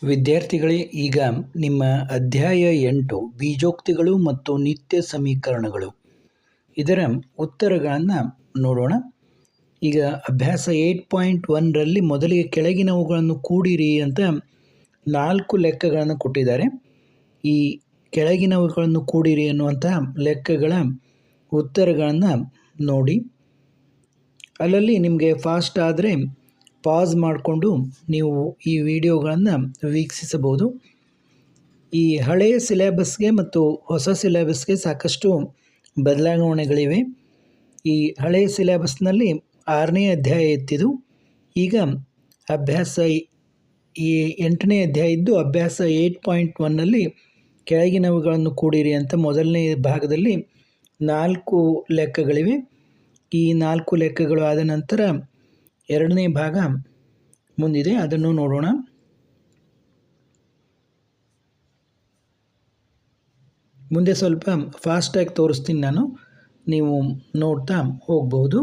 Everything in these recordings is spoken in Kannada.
ವಿದ್ಯಾರ್ಥಿಗಳೇ, ಈಗ ನಿಮ್ಮ ಅಧ್ಯಾಯ 8 ಬೀಜೋಕ್ತಿಗಳು ಮತ್ತು ನಿತ್ಯ ಸಮೀಕರಣಗಳು ಇದರ ಉತ್ತರಗಳನ್ನು ನೋಡೋಣ. ಈಗ ಅಭ್ಯಾಸ 8.1ರಲ್ಲಿ ಮೊದಲಿಗೆ ಕೆಳಗಿನವುಗಳನ್ನು ಕೂಡಿರಿ ಅಂತ 4 ಲೆಕ್ಕಗಳನ್ನು ಕೊಟ್ಟಿದ್ದಾರೆ. ಈ ಕೆಳಗಿನವುಗಳನ್ನು ಕೂಡಿರಿ ಅನ್ನುವಂಥ ಲೆಕ್ಕಗಳ ಉತ್ತರಗಳನ್ನು ನೋಡಿ. ಅಲ್ಲಲ್ಲಿ ನಿಮಗೆ ಫಾಸ್ಟ್ ಆದರೆ ಪಾಸ್ ಮಾಡಿಕೊಂಡು ನೀವು ಈ ವಿಡಿಯೋಗಳನ್ನು ವೀಕ್ಷಿಸಬಹುದು. ಈ ಹಳೆಯ ಸಿಲೆಬಸ್ಗೆ ಮತ್ತು ಹೊಸ ಸಿಲೆಬಸ್ಗೆ ಸಾಕಷ್ಟು ಬದಲಾವಣೆಗಳಿವೆ. ಈ ಹಳೆಯ ಸಿಲೆಬಸ್ನಲ್ಲಿ 6ನೇ ಅಧ್ಯಾಯ ಇತ್ತಿದು. ಈಗ ಅಭ್ಯಾಸ 8ನೇ ಅಧ್ಯಾಯ ಇದ್ದು ಅಭ್ಯಾಸ 8.1ನಲ್ಲಿ ಕೆಳಗಿನವುಗಳನ್ನು ಕೂಡಿರಿ ಅಂತ ಮೊದಲನೇ ಭಾಗದಲ್ಲಿ 4 ಲೆಕ್ಕಗಳಿವೆ. ಈ 4 ಲೆಕ್ಕಗಳು ಆದ ನಂತರ 2ನೇ ಭಾಗ ಮುಂದಿದೆ, ಅದನ್ನು ನೋಡೋಣ. ಮುಂದೆ ಸ್ವಲ್ಪ ಫಾಸ್ಟಾಗಿ ತೋರಿಸ್ತೀನಿ ನಾನು, ನೀವು ನೋಡ್ತಾ ಹೋಗಬಹುದು.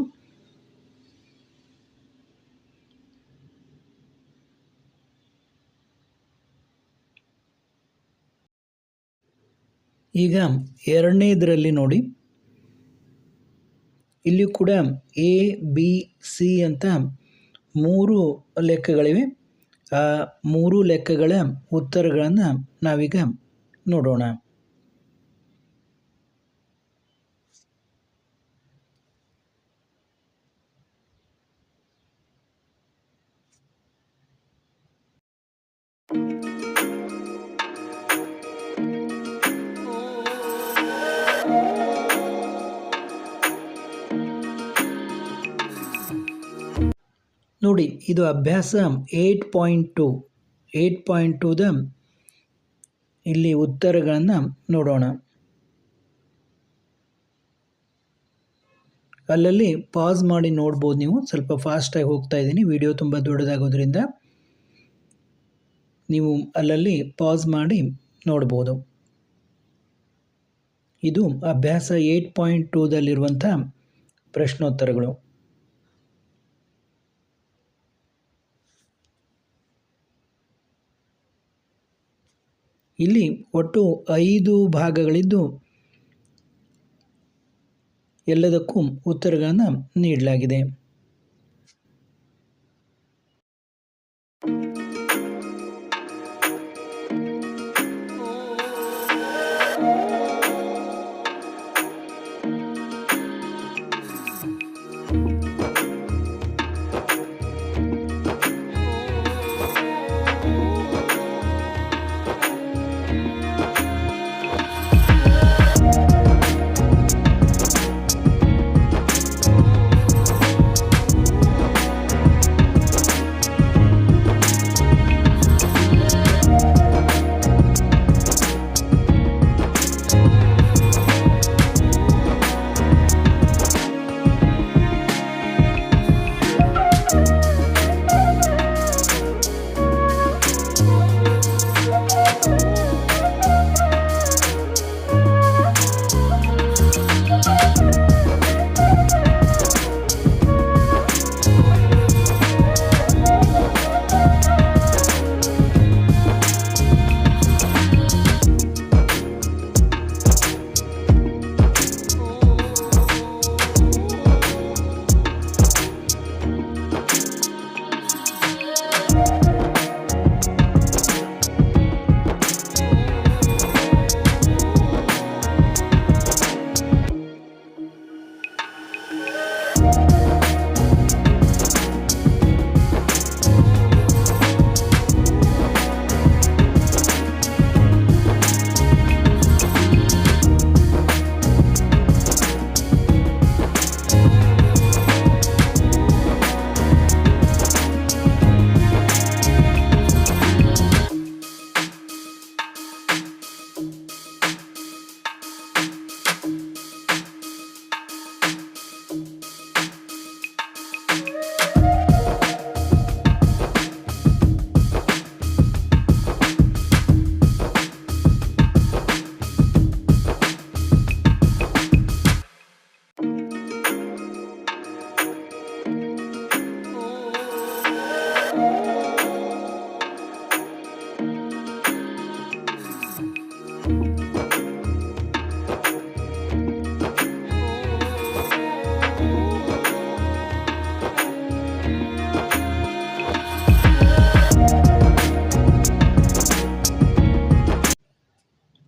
ಈಗ 2ನೇದರಲ್ಲಿ ನೋಡಿ, ಇಲ್ಲಿ ಕೂಡ ಎ ಬಿ ಸಿ ಅಂತ 3 ಲೆಕ್ಕಗಳಿವೆ. ಆ 3 ಲೆಕ್ಕಗಳ ಉತ್ತರಗಳನ್ನು ನಾವೀಗ ನೋಡೋಣ. ನೋಡಿ, ಇದು ಅಭ್ಯಾಸ 8.2ದ ಇಲ್ಲಿ ಉತ್ತರಗಳನ್ನು ನೋಡೋಣ. ಅಲ್ಲಲ್ಲಿ ಪಾಸ್ ಮಾಡಿ ನೋಡ್ಬೋದು. ನೀವು ಸ್ವಲ್ಪ ಫಾಸ್ಟಾಗಿ ಹೋಗ್ತಾ ಇದ್ದೀನಿ, ವಿಡಿಯೋ ತುಂಬ ದೊಡ್ಡದಾಗೋದ್ರಿಂದ ನೀವು ಅಲ್ಲಲ್ಲಿ ಪಾಸ್ ಮಾಡಿ ನೋಡ್ಬೋದು. ಇದು ಅಭ್ಯಾಸ 8.2ದಲ್ಲಿರುವಂಥ ಪ್ರಶ್ನೋತ್ತರಗಳು. ಇಲ್ಲಿ ಒಟ್ಟು 5 ಭಾಗಗಳಿದ್ದು ಎಲ್ಲದಕ್ಕೂ ಉತ್ತರಗಳನ್ನು ನೀಡಲಾಗಿದೆ.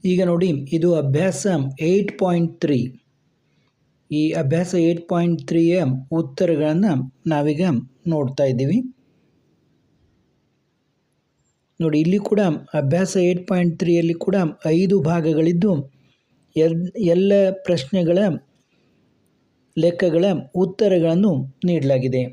ಈಗ ನೋಡಿ, ಇದು ಅಭ್ಯಾಸ 8.3. ಈ ಅಭ್ಯಾಸ 8.3ಯ ಉತ್ತರಗಳನ್ನು ನಾವೀಗ ನೋಡ್ತಾ ಇದ್ದೀವಿ. ನೋಡಿ, ಇಲ್ಲಿ ಕೂಡ ಅಭ್ಯಾಸ 8.3ಯಲ್ಲಿ ಕೂಡ 5 ಭಾಗಗಳಿದ್ದು ಎಲ್ಲ ಪ್ರಶ್ನೆಗಳ ಲೆಕ್ಕಗಳ ಉತ್ತರಗಳನ್ನು ನೀಡಲಾಗಿದೆ.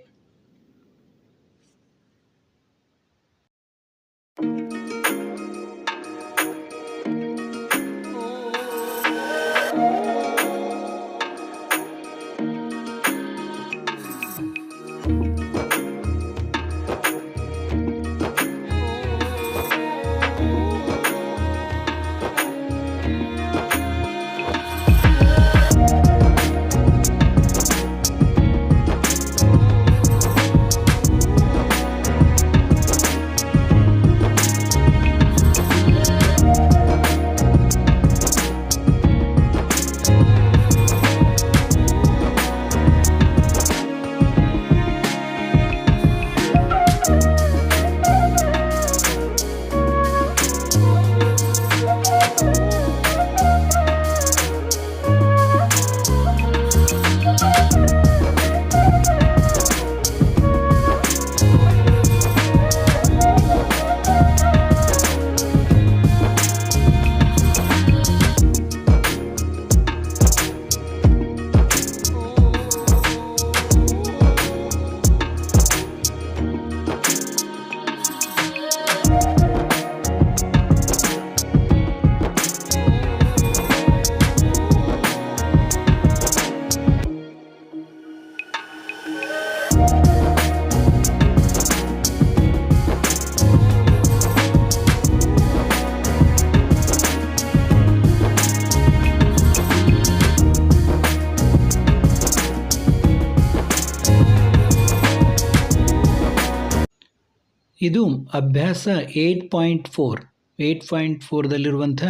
ಇದು ಅಭ್ಯಾಸ 8.4ದಲ್ಲಿರುವಂಥ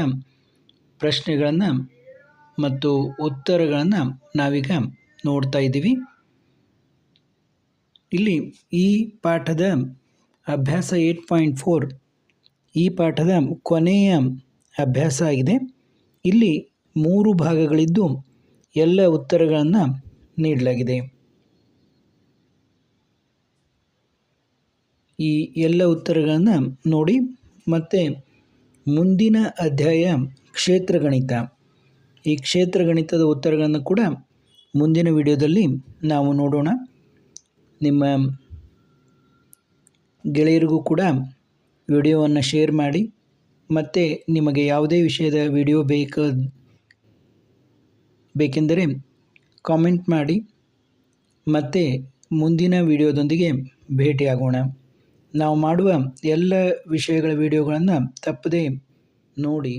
ಪ್ರಶ್ನೆಗಳನ್ನು ಮತ್ತು ಉತ್ತರಗಳನ್ನು ನಾವೀಗ ನೋಡ್ತಾ ಇದ್ದೀವಿ. ಇಲ್ಲಿ ಈ ಪಾಠದ ಅಭ್ಯಾಸ 8.4 ಈ ಪಾಠದ ಕೊನೆಯ ಅಭ್ಯಾಸ ಆಗಿದೆ. ಇಲ್ಲಿ 3 ಭಾಗಗಳಿದ್ದು ಎಲ್ಲ ಉತ್ತರಗಳನ್ನು ನೀಡಲಾಗಿದೆ. ಈ ಎಲ್ಲ ಉತ್ತರಗಳನ್ನು ನೋಡಿ. ಮತ್ತು ಮುಂದಿನ ಅಧ್ಯಾಯ ಕ್ಷೇತ್ರಗಣಿತ. ಈ ಕ್ಷೇತ್ರಗಣಿತದ ಉತ್ತರಗಳನ್ನು ಕೂಡ ಮುಂದಿನ ವಿಡಿಯೋದಲ್ಲಿ ನಾವು ನೋಡೋಣ. ನಿಮ್ಮ ಗೆಳೆಯರಿಗೂ ಕೂಡ ವಿಡಿಯೋವನ್ನು ಶೇರ್ ಮಾಡಿ. ಮತ್ತು ನಿಮಗೆ ಯಾವುದೇ ವಿಷಯದ ವಿಡಿಯೋ ಬೇಕೆಂದರೆ ಕಾಮೆಂಟ್ ಮಾಡಿ. ಮತ್ತು ಮುಂದಿನ ವಿಡಿಯೋದೊಂದಿಗೆ ಭೇಟಿಯಾಗೋಣ. ನಾವು ಮಾಡುವ ಎಲ್ಲ ವಿಷಯಗಳ ವಿಡಿಯೋಗಳನ್ನು ತಪ್ಪದೇ ನೋಡಿ.